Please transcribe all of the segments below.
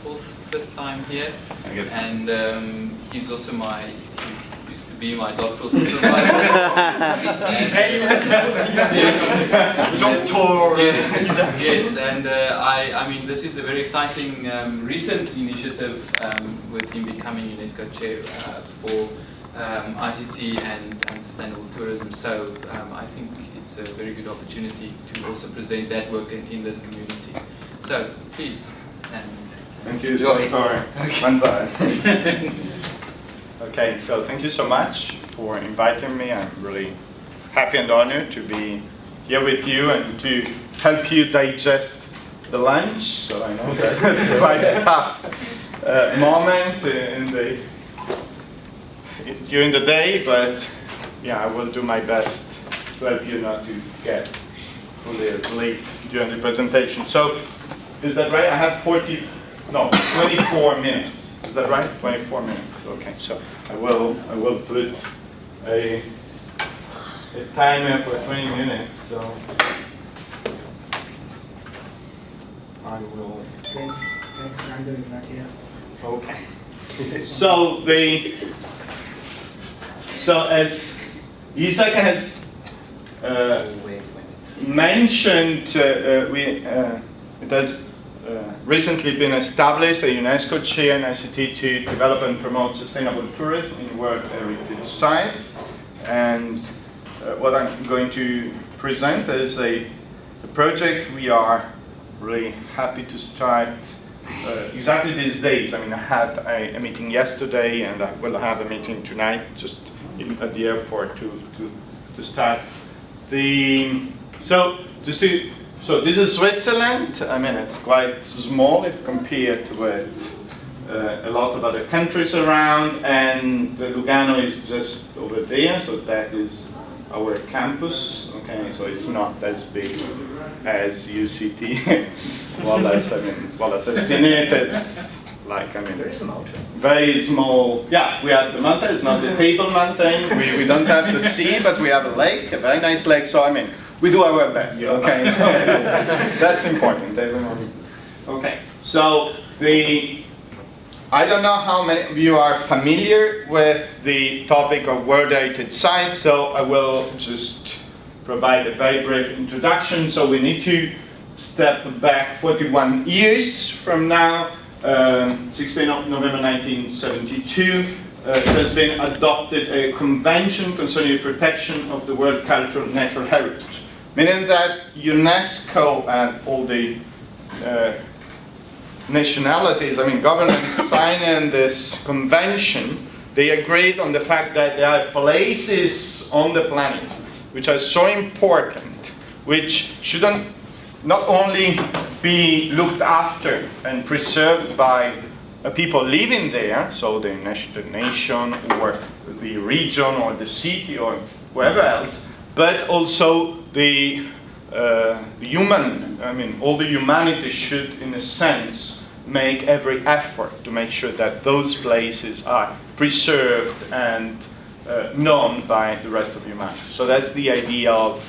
fifth time here, and he's also he used to be my doctoral supervisor. Yes, doctor. Yes, and I mean this is a very exciting recent initiative with him becoming UNESCO chair for ICT and sustainable tourism. So I think it's a very good opportunity to also present that work in this community. So please. Thank you, Dr. Manzai. Okay, so thank you so much for inviting me. I'm really happy and honored to be here with you and to help you digest the lunch. So I know that it's quite a tough moment during the day, but yeah, I will do my best to help you not to get fully asleep during the presentation. So, is that right? I have 24 minutes. Is that right? 24 minutes. Okay. So I will put a timer for 20 minutes. So I will. Thanks. I'm doing that here. Okay. So as Isaac has mentioned, it has recently been established a UNESCO chair in ICT to develop and promote sustainable tourism in World Heritage Sites. And what I'm going to present is a project we are really happy to start exactly these days. I mean, I had a meeting yesterday, and I will have a meeting tonight, just at the airport to start. So this is Switzerland. I mean, it's quite small if compared with a lot of other countries around, and Lugano is just over there. So that is our campus. Okay, so it's not as big as UCT. Well, as I've seen it, it's like, I mean, There is a mountain. very small. Yeah, we have the mountain. It's not the Table Mountain. We don't have the sea, but we have a lake, a very nice lake. So I mean, we do our best. Yeah. Okay, so that's important. Okay, so I don't know how many of you are familiar with the topic of World Heritage Sites, so I will just provide a very brief introduction. So we need to step back 41 years from now. 16th of November 1972, it has been adopted a convention concerning the protection of the world cultural and natural heritage, meaning that UNESCO and all the nationalities, I mean governments signing this convention, they agreed on the fact that there are places on the planet which are so important, which shouldn't not only be looked after and preserved by people living there, so the nation or the region or the city or wherever else, but also the human, I mean, all the humanity should, in a sense, make every effort to make sure that those places are preserved and known by the rest of humanity. So that's the idea of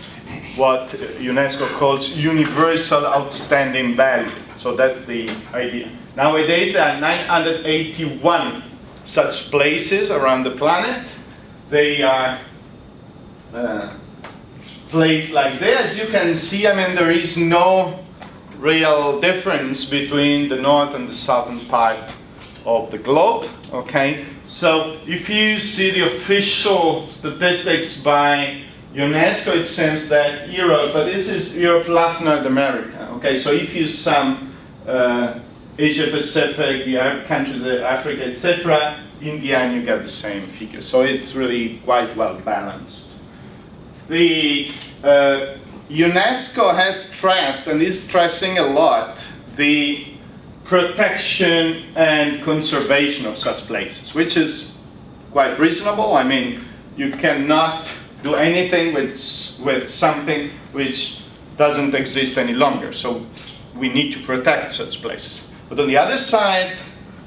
what UNESCO calls universal outstanding value. So that's the idea. Nowadays there are 981 such places around the planet. They are placed like this. As you can see, I mean, there is no real difference between the north and the southern part of the globe. Okay, so if you see the official statistics by UNESCO, it seems that Europe, but this is Europe plus North America. Okay, so if you sum Asia Pacific, the Arab countries, Africa, etc., in the end you get the same figure. So it's really quite well balanced. The UNESCO has stressed, and is stressing a lot, the protection and conservation of such places, which is quite reasonable. I mean, you cannot do anything with something which doesn't exist any longer. So we need to protect such places. But on the other side,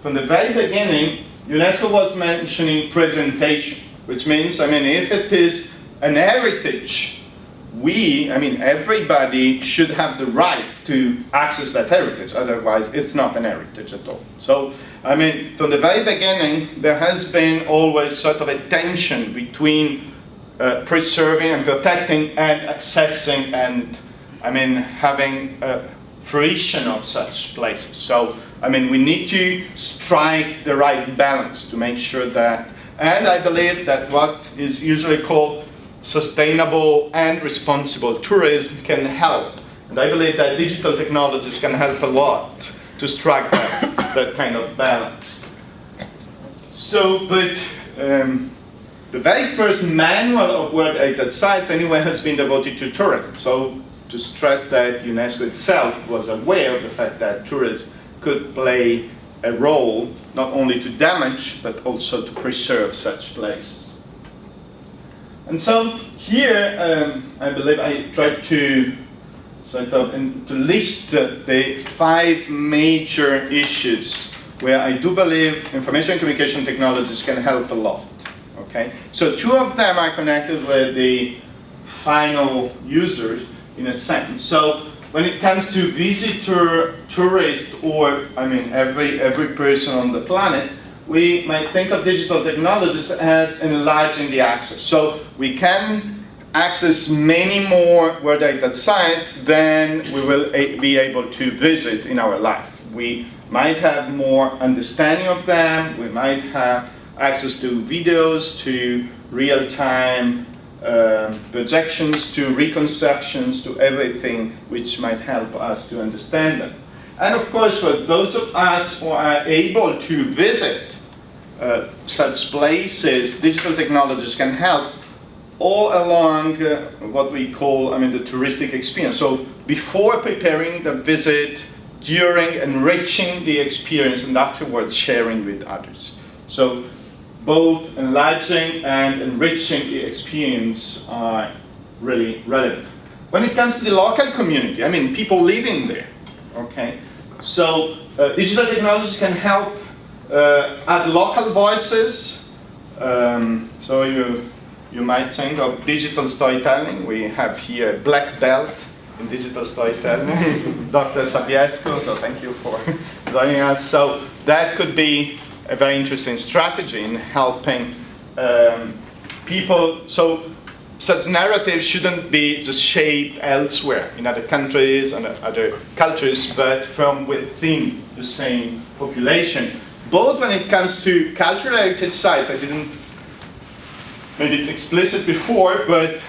from the very beginning, UNESCO was mentioning presentation, which means, I mean, if it is an heritage, everybody should have the right to access that heritage, otherwise it's not an heritage at all. So, from the very beginning, there has been always sort of a tension between preserving and protecting and accessing and, having fruition of such places. So, we need to strike the right balance to make sure that, and I believe that what is usually called sustainable and responsible tourism can help. And I believe that digital technologies can help a lot to strike that kind of balance. So, but the very first manual of World Heritage Sites anyway has been devoted to tourism. So to stress that UNESCO itself was aware of the fact that tourism could play a role not only to damage but also to preserve such places. And so here, I believe I tried to sort of to list the 5 major issues where I do believe information and communication technologies can help a lot. Okay, so 2 of them are connected with the final users in a sense. So when it comes to visitor, tourist, or every person on the planet, we might think of digital technologies as enlarging the access. So we can access many more World Heritage Sites than we will be able to visit in our life. We might have more understanding of them, we might have access to videos, to real-time projections, to reconstructions, to everything which might help us to understand them. And of course, for those of us who are able to visit such places, digital technologies can help all along what we call, the touristic experience. So before preparing the visit, during enriching the experience, and afterwards sharing with others. So both enlarging and enriching the experience are really relevant. When it comes to the local community, people living there, okay? So digital technologies can help add local voices. So you might think of digital storytelling. We have here a black belt in digital storytelling, Dr. Sabiesco, so thank you for joining us. So that could be a very interesting strategy in helping people. So such narratives shouldn't be just shaped elsewhere in other countries and other cultures, but from within the same population. Both when it comes to cultural heritage sites, I didn't make it explicit before, but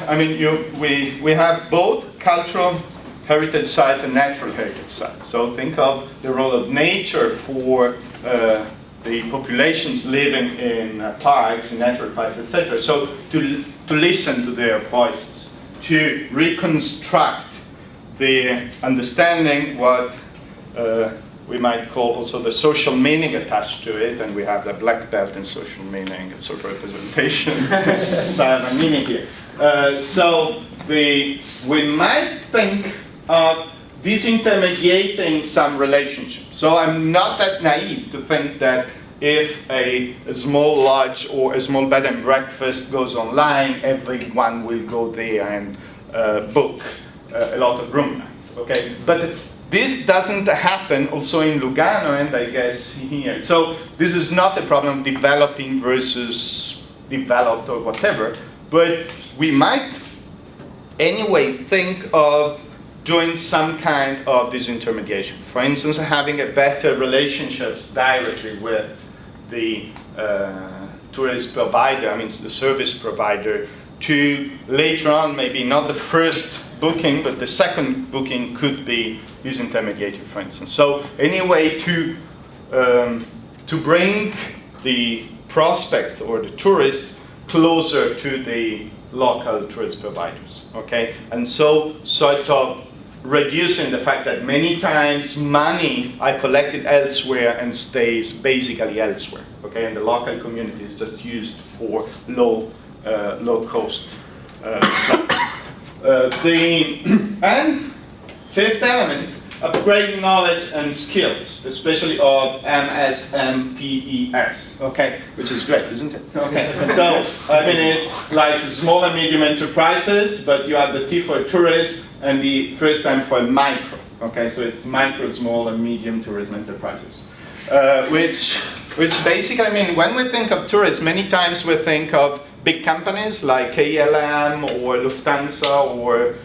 we have both cultural heritage sites and natural heritage sites. So think of the role of nature for the populations living in parks, in natural parks, etc. So to listen to their voices, to reconstruct the understanding what we might call also the social meaning attached to it, and we have the black belt in social meaning and social representations. So I have a meaning here. So we might think of disintermediating some relationship. So I'm not that naive to think that if a small lodge or a small bed and breakfast goes online, everyone will go there and book a lot of room nights. Okay, but this doesn't happen also in Lugano and I guess here. So this is not a problem developing versus developed or whatever, but we might anyway think of doing some kind of disintermediation. For instance, having a better relationships directly with the tourist provider, the service provider, to later on, maybe not the first booking, but the second booking could be disintermediated, for instance. So anyway, to bring the prospects or the tourists closer to the local tourist providers, okay? And so sort of reducing the fact that many times money are collected elsewhere and stays basically elsewhere, okay? And the local community is just used for low cost and fifth element, upgrade knowledge and skills, especially of MSMTES, okay, which is great, isn't it? Okay, so I mean it's like small and medium enterprises, but you have the T for tourism and the first time for micro, okay, so it's micro, small and medium tourism enterprises, which basically, I mean, when we think of tourism, many times we think of big companies like KLM or Lufthansa or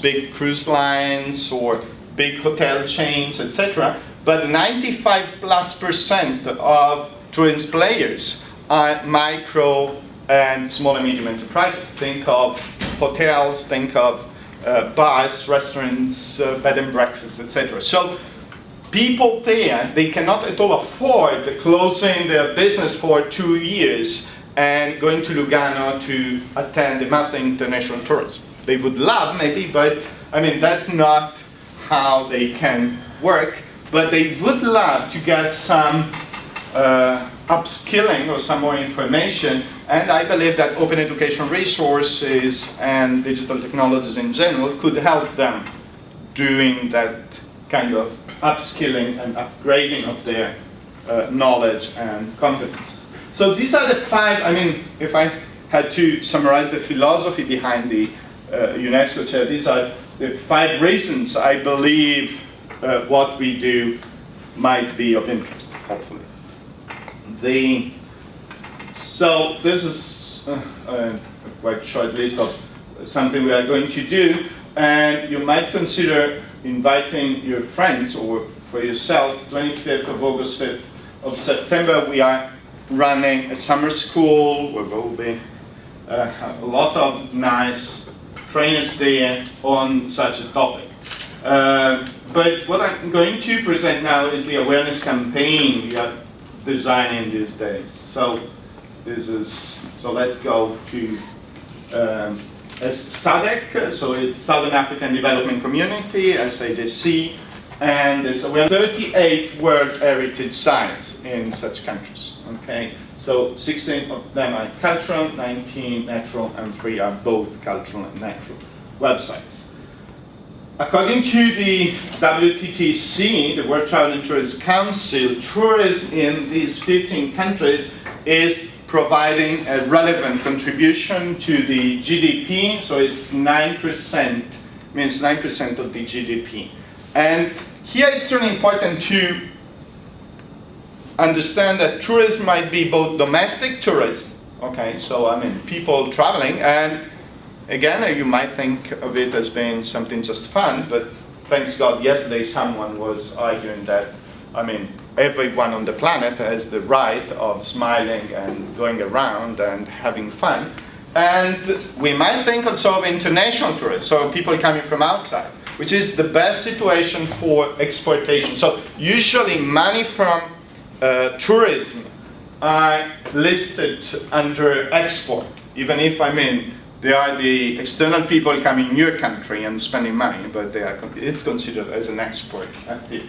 big cruise lines or big hotel chains, etc. But 95+% of tourism players are micro and small and medium enterprises. Think of hotels, think of bars, restaurants, bed and breakfast, etc. So people there, they cannot at all afford closing their business for 2 years and going to Lugano to attend the Master International Tourism. They would love maybe, but I mean that's not how they can work, but they would love to get some upskilling or some more information, and I believe that open education resources and digital technologies in general could help them doing that kind of upskilling and upgrading of their knowledge and competences. So these are the 5, I mean, if I had to summarize the philosophy behind the UNESCO chair, these are the 5 reasons I believe what we do might be of interest, hopefully. So this is a quite short list of something we are going to do, and you might consider inviting your friends or for yourself. 25th of August, 5th of September, we are running a summer school where there will be a lot of nice trainers there on such a topic. But what I'm going to present now is the awareness campaign we are designing these days. So let's go to SADC, so it's Southern African Development Community, SADC, and there's 38 World Heritage Sites in such countries. Okay, so 16 of them are cultural, 19 natural, and 3 are both cultural and natural websites. According to the WTTC, the World Travel and Tourism Council, tourism in these 15 countries is providing a relevant contribution to the GDP, so it's 9%, means 9% of the GDP. And here it's really important to understand that tourism might be both domestic tourism, okay, so I mean people traveling, and again you might think of it as being something just fun, but thanks God yesterday someone was arguing that, I mean, everyone on the planet has the right of smiling and going around and having fun. And we might think also of international tourists, so people coming from outside, which is the best situation for exportation. So usually money from tourism are listed under export, even if, I mean, they are the external people coming in your country and spending money, but it's considered as an export activity.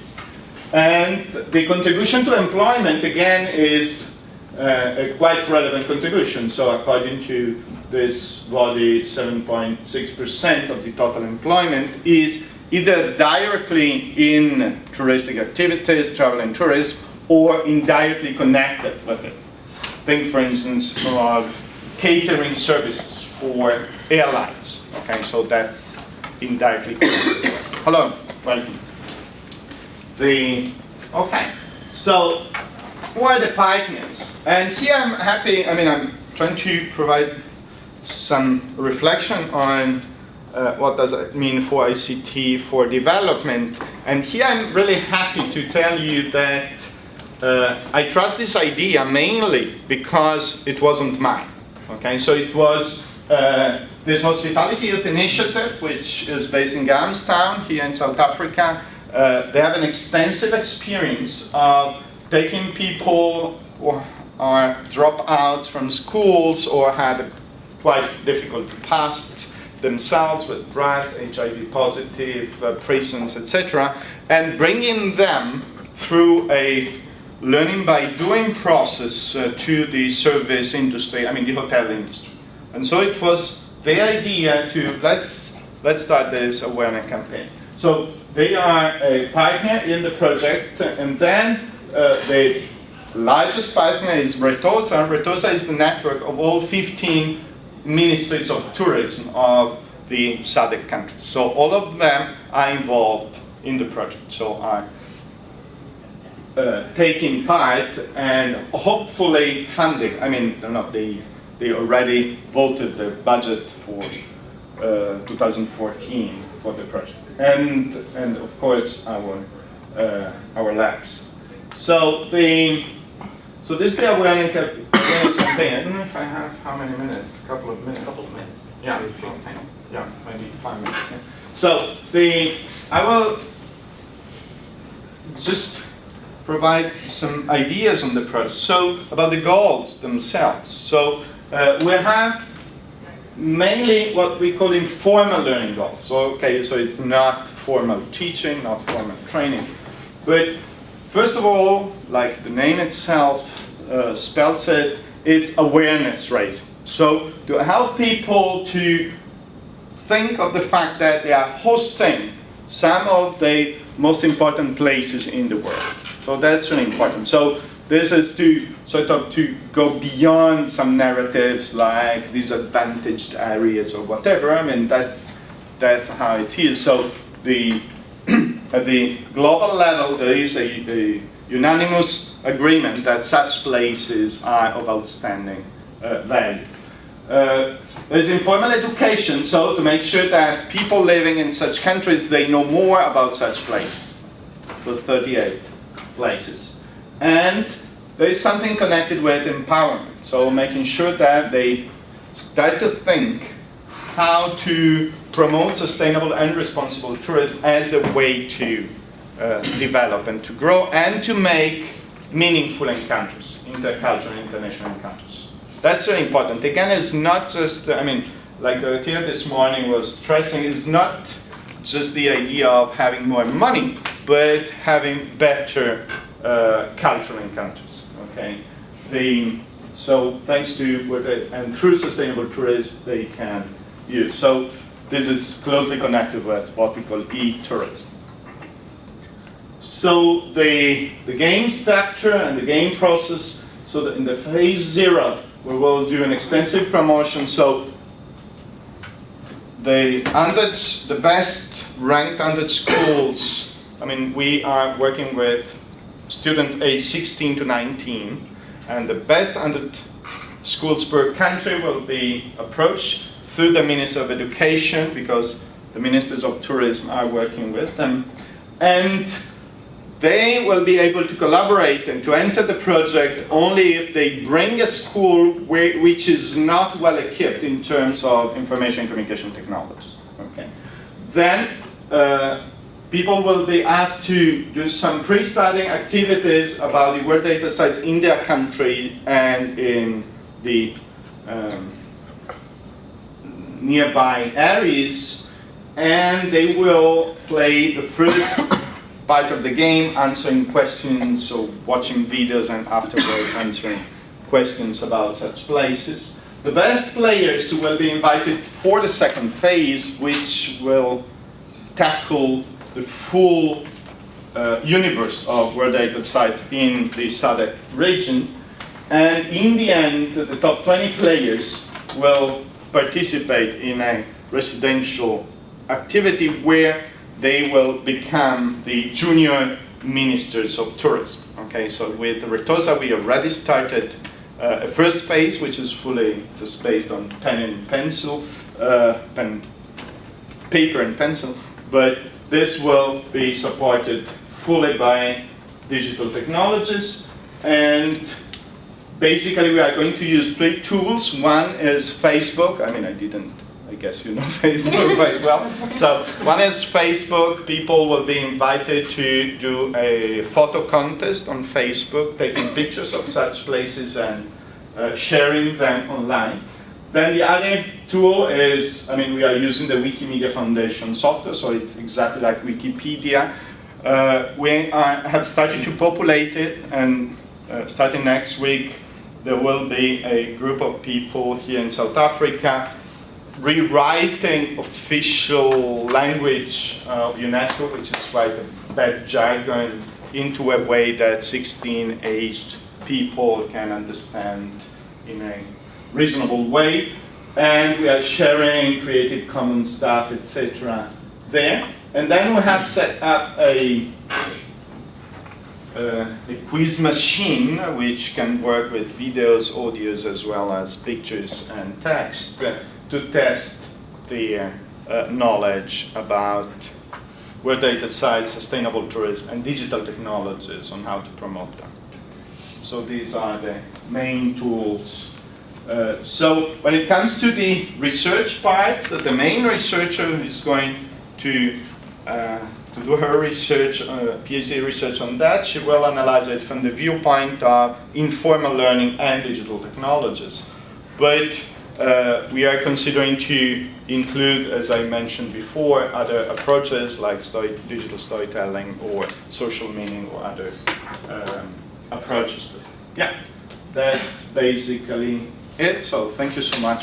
And the contribution to employment, again, is a quite relevant contribution. So according to this body, 7.6% of the total employment is either directly in touristic activities, travel and tourism, or indirectly connected with it. Think, for instance, of catering services for airlines. Okay, so that's indirectly connected. Hello, welcome. Okay, so who are the partners? And here I'm happy, I mean, I'm trying to provide some reflection on what does it mean for ICT for development. And here I'm really happy to tell you that I trust this idea mainly because it wasn't mine. Okay, so it was this Hospitality Youth Initiative, which is based in Grahamstown here in South Africa. They have an extensive experience of taking people who are dropouts from schools or had a quite difficult past themselves with drugs, HIV positive, prisons, etc., and bringing them through a learning by doing process to the service industry, I mean the hotel industry. And so it was the idea to let's start this awareness campaign. So they are a partner in the project, and then the largest partner is Retosa. Retosa is the network of all 15 ministries of tourism of the SADC countries. So all of them are involved in the project, so are taking part and hopefully funding. I mean, they already voted the budget for 2014 for the project, and of course our labs. So this is the awareness campaign. I don't know if I have how many minutes. Couple of minutes. Yeah. Okay. Yeah, maybe 5 minutes. Yeah. So I will just provide some ideas on the project. So about the goals themselves. So we have mainly what we call informal learning goals. So it's not formal teaching, not formal training, but first of all, like the name itself spells it, it's awareness raising. So to help people to think of the fact that they are hosting some of the most important places in the world. So that's really important. So this is to sort of to go beyond some narratives like disadvantaged areas or whatever. I mean, that's how it is. So at the global level, there is a unanimous agreement that such places are of outstanding value. There's informal education, so to make sure that people living in such countries, they know more about such places. Those 38 places. And there is something connected with empowerment, so making sure that they start to think how to promote sustainable and responsible tourism as a way to develop and to grow and to make meaningful encounters, intercultural, international encounters. That's really important. Again, it's not just, I mean, like Dorothea this morning was stressing, it's not just the idea of having more money, but having better cultural encounters, okay? So thanks to, and through sustainable tourism, they can use. So this is closely connected with what we call e-tourism. So the game structure and the game process, so that in the phase 0, we will do an extensive promotion. So the best ranked 100 schools, I mean, we are working with students aged 16 to 19, and the best 100 schools per country will be approached through the Minister of Education, because the Ministers of Tourism are working with them. And they will be able to collaborate and to enter the project only if they bring a school which is not well equipped in terms of information and communication technology. Okay. Then people will be asked to do some pre-studying activities about the World Data sites in their country and in the nearby areas, and they will play the first part of the game, answering questions or watching videos, and afterwards answering questions about such places. The best players will be invited for the second phase, which will tackle the full universe of World Data sites in the SADC region. And in the end, the top 20 players will participate in a residential activity where they will become the junior ministers of tourism. Okay, so with Retosa, we already started a first phase, which is fully just based on pen and pencil, paper and pencil, but this will be supported fully by digital technologies. And basically, we are going to use 3 tools. One is Facebook. I mean, I guess you know Facebook quite well. So one is Facebook. People will be invited to do a photo contest on Facebook, taking pictures of such places and sharing them online. Then the other tool is, I mean, we are using the Wikimedia Foundation software, so it's exactly like Wikipedia. We have started to populate it, and starting next week, there will be a group of people here in South Africa rewriting official language of UNESCO, which is quite a bad jargon, into a way that 16 aged people can understand in a reasonable way. And we are sharing Creative Commons stuff, etc. there. And then we have set up a quiz machine which can work with videos, audios, as well as pictures and text to test the knowledge about World Heritage Sites, sustainable tourism, and digital technologies on how to promote them. So these are the main tools. So when it comes to the research part, the main researcher is going to do her research, PhD research on that. She will analyze it from the viewpoint of informal learning and digital technologies. But we are considering to include, as I mentioned before, other approaches like digital storytelling or social meaning or other approaches to it. Yeah, that's basically it. So thank you so much.